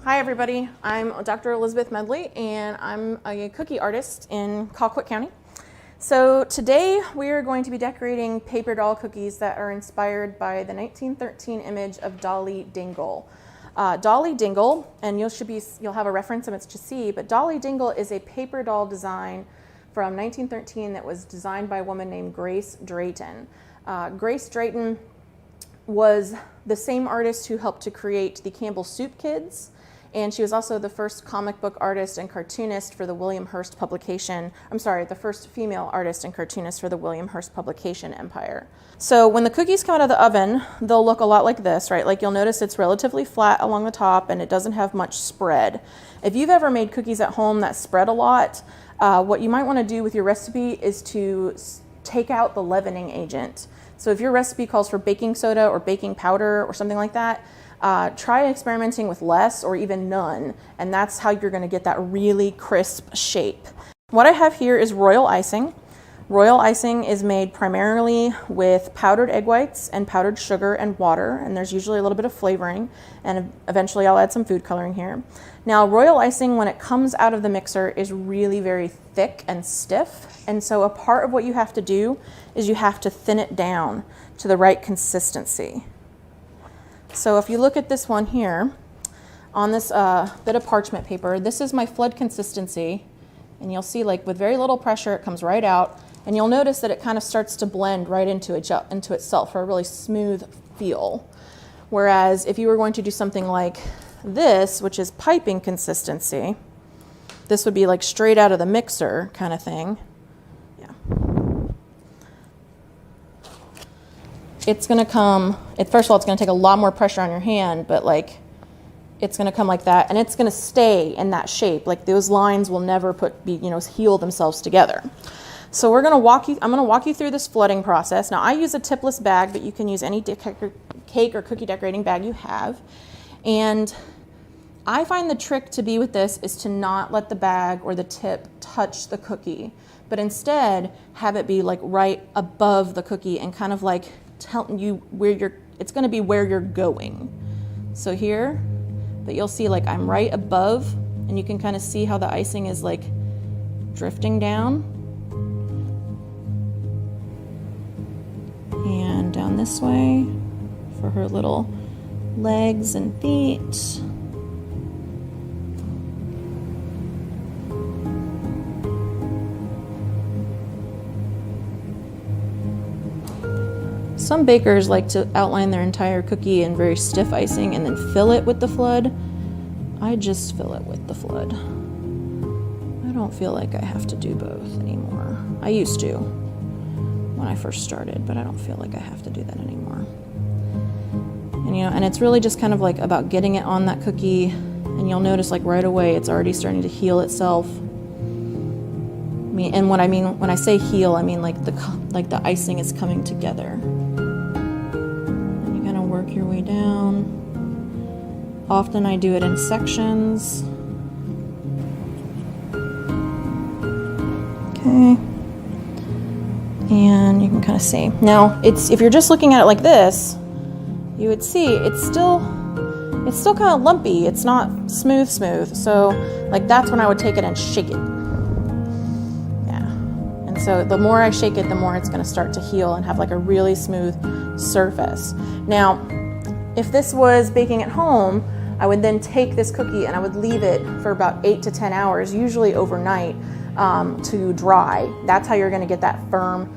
Hi everybody, I'm Dr. Elizabeth Medley and I'm a cookie artist in Colquitt County. So today we are going to be decorating paper doll cookies that are inspired by the 1913 image of Dolly Dingle. Dolly Dingle, and you'll have a reference image to see, but Dolly Dingle is a paper doll design from 1913 that was designed by a woman named Grace Drayton. Grace Drayton was the same artist who helped to create the Campbell Soup Kids, and she was also the first comic book artist and cartoonist for the William Hearst publication. The first female artist and cartoonist for the William Hearst publication empire. So when the cookies come out of the oven, they'll look a lot like this, right? Like you'll notice it's relatively flat along the top and it doesn't have much spread. If you've ever made cookies at home that spread a lot, what you might want to do with your recipe is to take out the leavening agent. So if your recipe calls for baking soda or baking powder or something like that, try experimenting with less or even none, and that's how you're going to get that really crisp shape. What I have here is royal icing. Royal icing is made primarily with powdered egg whites and powdered sugar and water, and there's usually a little bit of flavoring, and eventually I'll add some food coloring here. Now, royal icing, when it comes out of the mixer, is really very thick and stiff, and so a part of what you have to do is you have to thin it down to the right consistency. So if you look at this one here, on this bit of parchment paper, this is my flood consistency, and you'll see like with very little pressure it comes right out, and you'll notice that it kind of starts to blend right into itself for a really smooth feel. Whereas if you were going to do something like this, which is piping consistency, this would be like straight out of the mixer kind of thing. Yeah. It's going to come, first of all, it's going to take a lot more pressure on your hand, but like it's going to come like that, and it's going to stay in that shape. Like those lines will never heal themselves together. So I'm going to walk you through this flooding process. Now I use a tipless bag, but you can use any cake or cookie decorating bag you have. And I find the trick to be with this is to not let the bag or the tip touch the cookie, but instead have it be like right above the cookie and kind of like telling you it's going to be where you're going. So here, but you'll see like I'm right above, and you can kind of see how the icing is like drifting down and down this way for her little legs and feet. Some bakers like to outline their entire cookie in very stiff icing and then fill it with the flood. I just fill it with the flood. I don't feel like I have to do both anymore. I used to when I first started, but I don't feel like I have to do that anymore. And it's really just kind of like about getting it on that cookie, and you'll notice like right away it's already starting to heal itself. And what I mean when I say heal, I mean like the icing is coming together. Work your way down. Often I do it in sections. Okay. And you can kind of see. Now, if you're just looking at it like this, you would see it's still kind of lumpy. It's not smooth. So, like that's when I would take it and shake it. Yeah. And so the more I shake it, the more it's going to start to heal and have like a really smooth surface. Now, if this was baking at home, I would then take this cookie and I would leave it for about 8 to 10 hours, usually overnight, to dry. That's how you're going to get that firm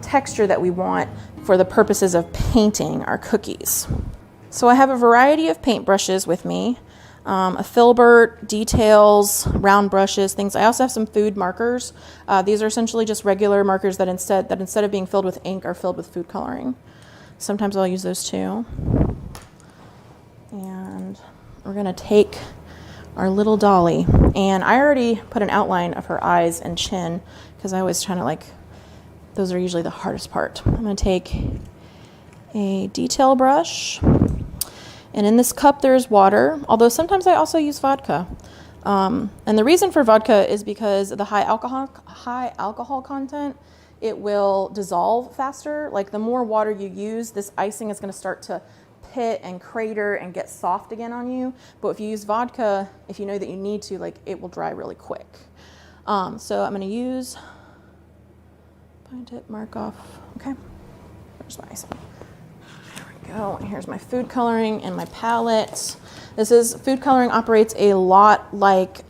texture that we want for the purposes of painting our cookies. So I have a variety of paint brushes with me, a filbert, details, round brushes, things. I also have some food markers. These are essentially just regular markers that instead of being filled with ink are filled with food coloring. Sometimes I'll use those too. And we're going to take our little dolly. And I already put an outline of her eyes and chin because I was trying to those are usually the hardest part. I'm going to take a detail brush. And in this cup there's water, although sometimes I also use vodka. And the reason for vodka is because of the high alcohol content. It will dissolve faster. Like the more water you use, this icing is going to start to pit and crater and get soft again on you. But if you use vodka, if you know that you need to, like, it will dry really quick. So I'm going to use pine tip, mark off. Okay, where's my ice? There we go. And here's my food coloring and my palette. This is, food coloring operates a lot like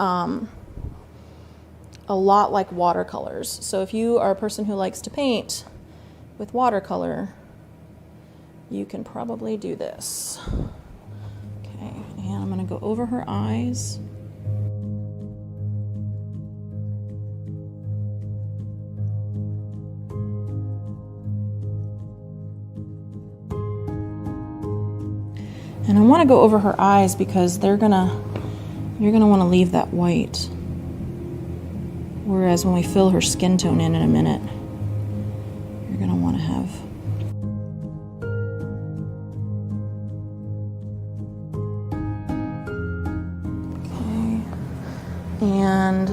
watercolors. So if you are a person who likes to paint with watercolor, you can probably do this. Okay, and I'm gonna go over her eyes. And I wanna go over her eyes because you're gonna wanna leave that white. Whereas when we fill her skin tone in a minute, you're gonna wanna have and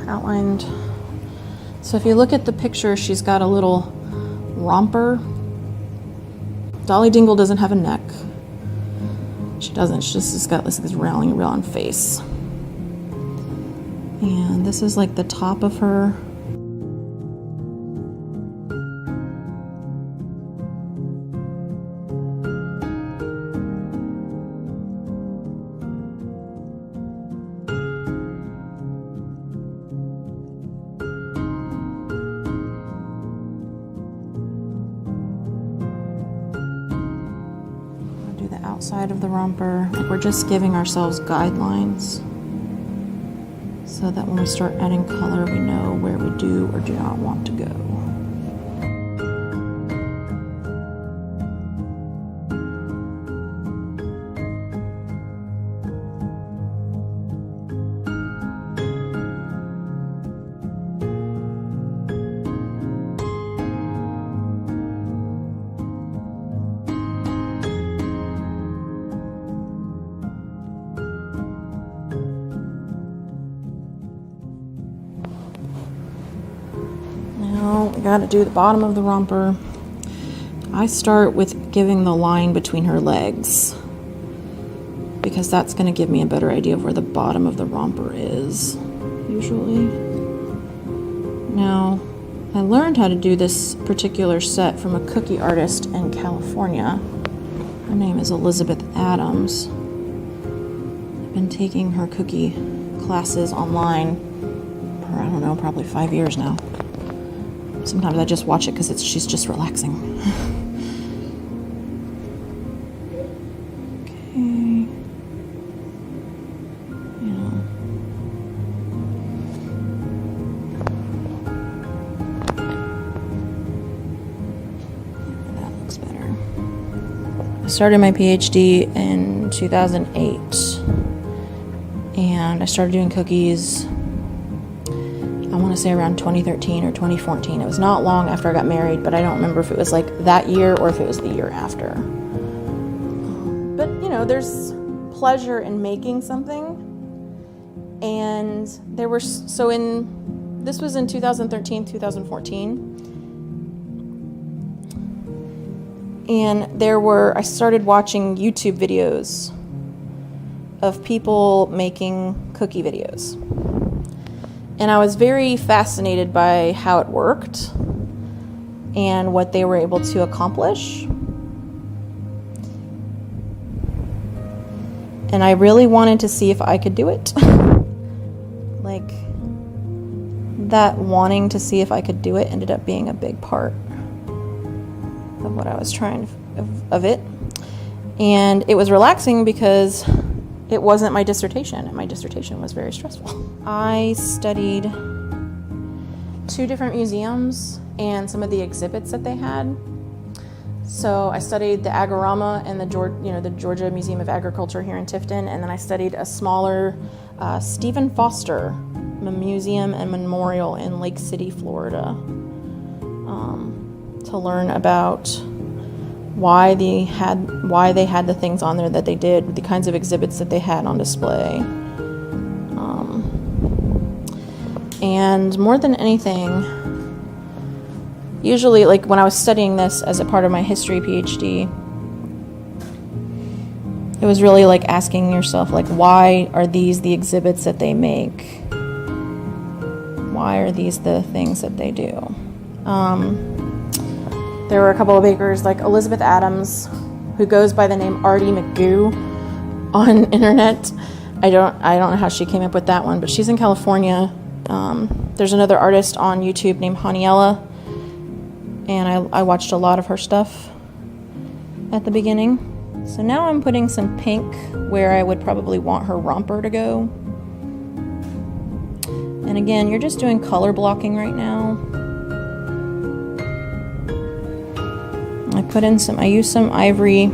outlined. So if you look at the picture, she's got a little romper. Dolly Dingle doesn't have a neck. She doesn't. She's got this round face. And this is like the top of her. Outside of the romper. We're just giving ourselves guidelines so that when we start adding color, we know where we do or do not want to go. We got to do the bottom of the romper. I start with giving the line between her legs because that's going to give me a better idea of where the bottom of the romper is, usually. Now, I learned how to do this particular set from a cookie artist in California. Her name is Elizabeth Adams. I've been taking her cookie classes online for, I don't know, probably 5 years now. Sometimes I just watch it because she's just relaxing. Okay. Yeah. That looks better. I started my PhD in 2008, and I started doing cookies, I want to say around 2013 or 2014. It was not long after I got married, but I don't remember if it was like that year or if it was the year after. But you know, there's pleasure in making something. And there were, this was in 2013, 2014. And I started watching YouTube videos of people making cookie videos. And I was very fascinated by how it worked and what they were able to accomplish. And I really wanted to see if I could do it. Like, that wanting to see if I could do it ended up being a big part of what I was trying of it. And it was relaxing because it wasn't my dissertation, and my dissertation was very stressful. I studied 2 different museums and some of the exhibits that they had. So I studied the Agorama and the Georgia Museum of Agriculture here in Tifton, and then I studied a smaller Stephen Foster Museum and Memorial in Lake City, Florida, to learn about why they had the things on there that they did, the kinds of exhibits that they had on display. And more than anything, usually, like when I was studying this as a part of my history PhD, it was really like asking yourself, like, why are these the exhibits that they make? Why are these the things that they do? There were a couple of bakers like Elizabeth Adams, who goes by the name Artie McGoo on internet. I don't know how she came up with that one, but she's in California. There's another artist on YouTube named Haniella, and I watched a lot of her stuff at the beginning. So now I'm putting some pink where I would probably want her romper to go. And again, you're just doing color blocking right now. I use some ivory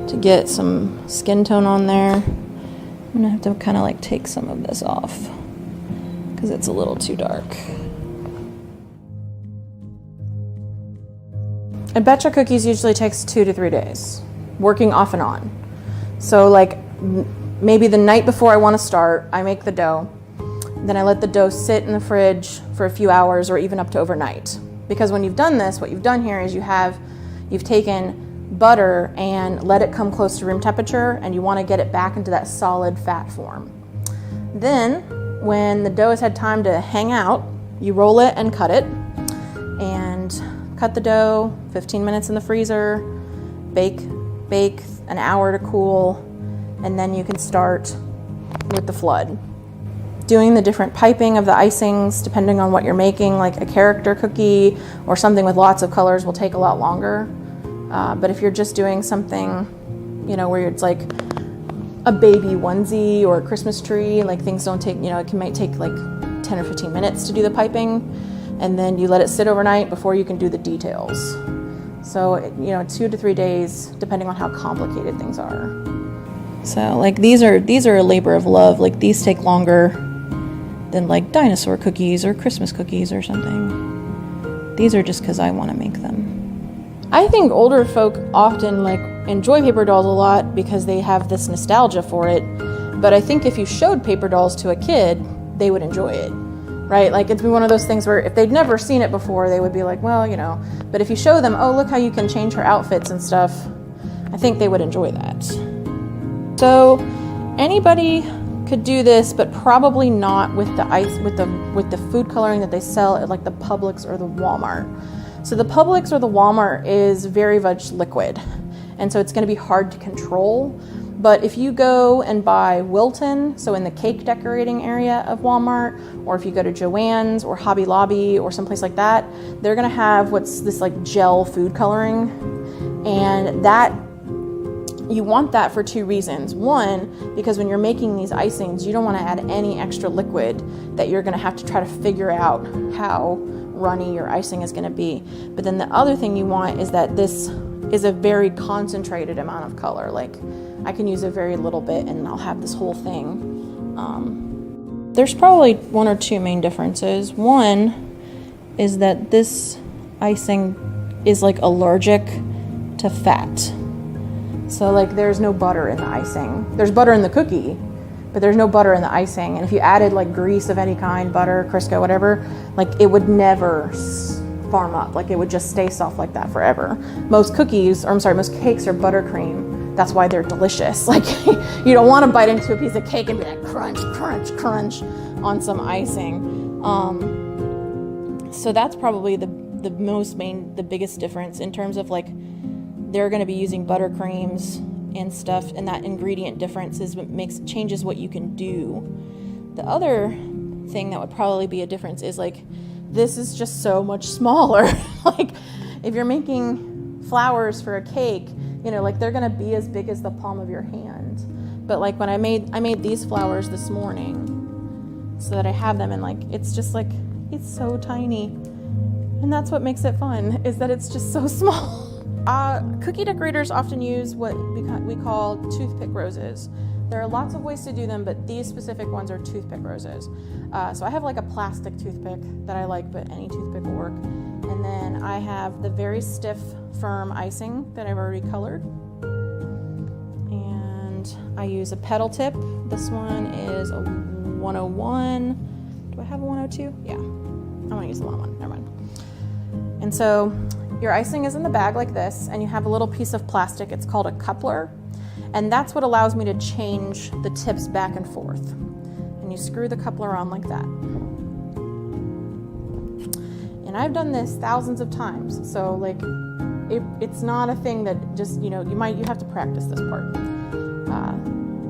to get some skin tone on there. I'm gonna have to kind of like take some of this off because it's a little too dark. A batch of cookies usually takes 2 to 3 days, working off and on. So like maybe the night before I want to start, I make the dough. Then I let the dough sit in the fridge for a few hours or even up to overnight. Because when you've done this, what you've done here is you've taken butter and let it come close to room temperature, and you want to get it back into that solid fat form. Then when the dough has had time to hang out, you roll it and cut it. And cut the dough, 15 minutes in the freezer, bake an hour to cool, and then you can start with the flood. Doing the different piping of the icings, depending on what you're making, like a character cookie or something with lots of colors will take a lot longer. But if you're just doing something, where it's like a baby onesie or a Christmas tree, like things don't take, it might take like 10 or 15 minutes to do the piping, and then you let it sit overnight before you can do the details. So, 2 to 3 days, depending on how complicated things are. So like these are a labor of love. Like these take longer than like dinosaur cookies or Christmas cookies or something. These are just because I want to make them. I think older folk often like enjoy paper dolls a lot because they have this nostalgia for it. But I think if you showed paper dolls to a kid, they would enjoy it, right? Like it'd be one of those things where if they'd never seen it before, they would be like, well, but if you show them, oh, look how you can change her outfits and stuff, I think they would enjoy that. So anybody could do this, but probably not with the ice, with the food coloring that they sell at like the Publix or the Walmart. So the Publix or the Walmart is very much liquid, and so it's going to be hard to control. But if you go and buy Wilton, so in the cake decorating area of Walmart, or if you go to Joann's or Hobby Lobby or someplace like that, they're going to have what's this like gel food coloring, and that you want that for 2 reasons. One, because when you're making these icings, you don't want to add any extra liquid that you're going to have to try to figure out how runny your icing is going to be. But then the other thing you want is that this is a very concentrated amount of color. Like I can use a very little bit and I'll have this whole thing. There's probably 1 or 2 main differences. One is that this icing is like allergic to fat. So like there's no butter in the icing. There's butter in the cookie, but there's no butter in the icing. And if you added like grease of any kind, butter, Crisco, whatever, like it would never farm up. Like it would just stay soft like that forever. Most cakes are buttercream. That's why they're delicious. Like you don't want to bite into a piece of cake and be like crunch, crunch, crunch on some icing. So that's probably the biggest difference in terms of like they're going to be using buttercreams and stuff, and that ingredient difference is what changes what you can do. The other thing that would probably be a difference is like this is just so much smaller. Like if you're making flowers for a cake, like they're going to be as big as the palm of your hand. But like when I made these flowers this morning so that I have them, and like it's just like it's so tiny, and that's what makes it fun, is that it's just so small. Cookie decorators often use what we call toothpick roses. There are lots of ways to do them, but these specific ones are toothpick roses. So I have like a plastic toothpick that I like, but any toothpick will work. And then I have the very stiff, firm icing that I've already colored. And I use a petal tip. This one is a 101. Do I have a 102? Yeah, I'm gonna use the 101, never mind. And so your icing is in the bag like this, and you have a little piece of plastic. It's called a coupler. And that's what allows me to change the tips back and forth. And you screw the coupler on like that. And I've done this thousands of times. So like, it's not a thing that just, you have to practice this part.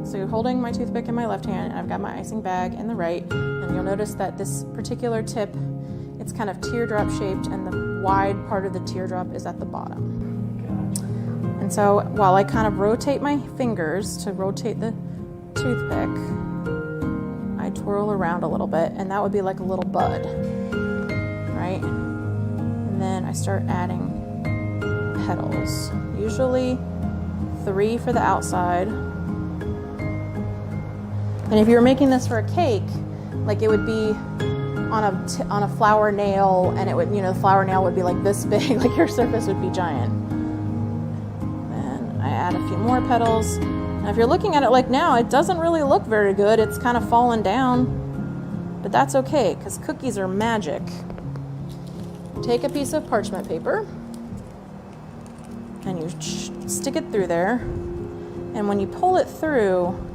So you're holding my toothpick in my left hand, and I've got my icing bag in the right, and you'll notice that this particular tip, it's kind of teardrop shaped, and the wide part of the teardrop is at the bottom. And so while I kind of rotate my fingers to rotate the toothpick, I twirl around a little bit, and that would be like a little bud, right? And then I start adding petals, usually 3 for the outside. And if you were making this for a cake, like it would be on a flower nail, and it would, the flower nail would be like this big, like your surface would be giant. Then I add a few more petals. Now if you're looking at it like now, it doesn't really look very good. It's kind of fallen down, but that's okay, because cookies are magic. Take a piece of parchment paper, and you stick it through there. And when you pull it through,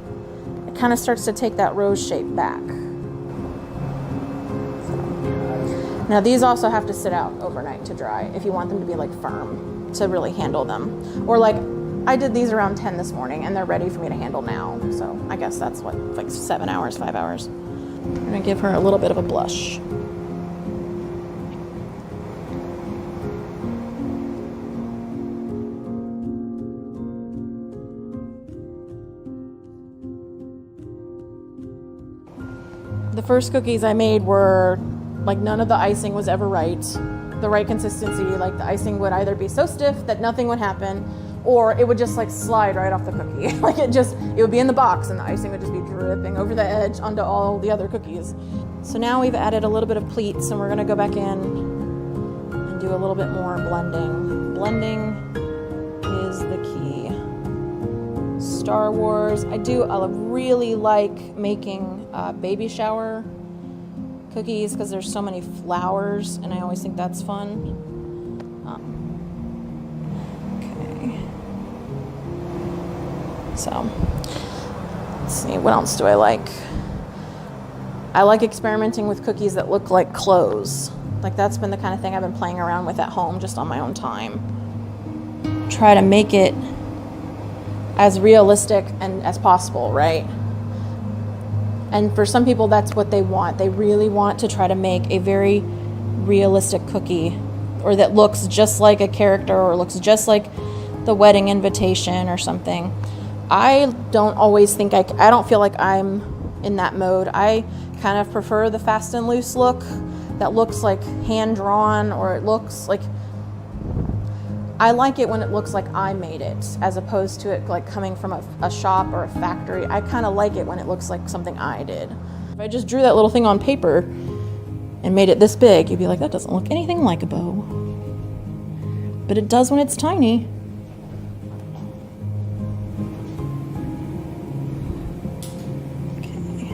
it kind of starts to take that rose shape back. Now these also have to sit out overnight to dry if you want them to be like firm to really handle them. Or like I did these around 10 this morning, and they're ready for me to handle now. So I guess that's what, like 7 hours, 5 hours. I'm gonna give her a little bit of a blush. The first cookies I made were like none of the icing was ever right. The right consistency, like the icing would either be so stiff that nothing would happen, or it would just like slide right off the cookie. Like it would be in the box, and the icing would just be dripping over the edge onto all the other cookies. So now we've added a little bit of pleats, and we're gonna go back in and do a little bit more blending. Blending is the key. Star Wars. I really like making baby shower cookies because there's so many flowers, and I always think that's fun. Okay. So, let's see, what else do I like? I like experimenting with cookies that look like clothes. Like that's been the kind of thing I've been playing around with at home just on my own time. Try to make it as realistic and as possible, right? And for some people, that's what they want. They really want to try to make a very realistic cookie, or that looks just like a character, or looks just like the wedding invitation or something. I don't always think I don't feel like I'm in that mode. I kind of prefer the fast and loose look that looks like hand-drawn, or it looks like, I like it when it looks like I made it, as opposed to it like coming from a shop or a factory. I kind of like it when it looks like something I did. If I just drew that little thing on paper and made it this big, you'd be like, that doesn't look anything like a bow. But it does when it's tiny. Okay.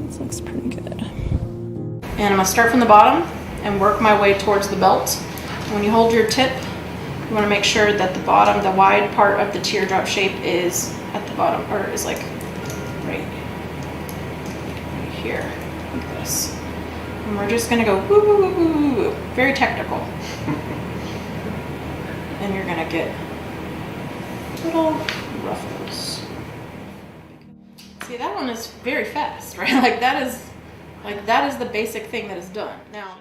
This looks pretty good. And I'm gonna start from the bottom and work my way towards the belt. When you hold your tip, you want to make sure that the bottom, the wide part of the teardrop shape is at the bottom, or is like right here, like this. And we're just going to go woo, woo, woo, woo, woo, woo. Very technical. And you're going to get little ruffles. See, that one is very fast, right? Like that is the basic thing that is done. Now,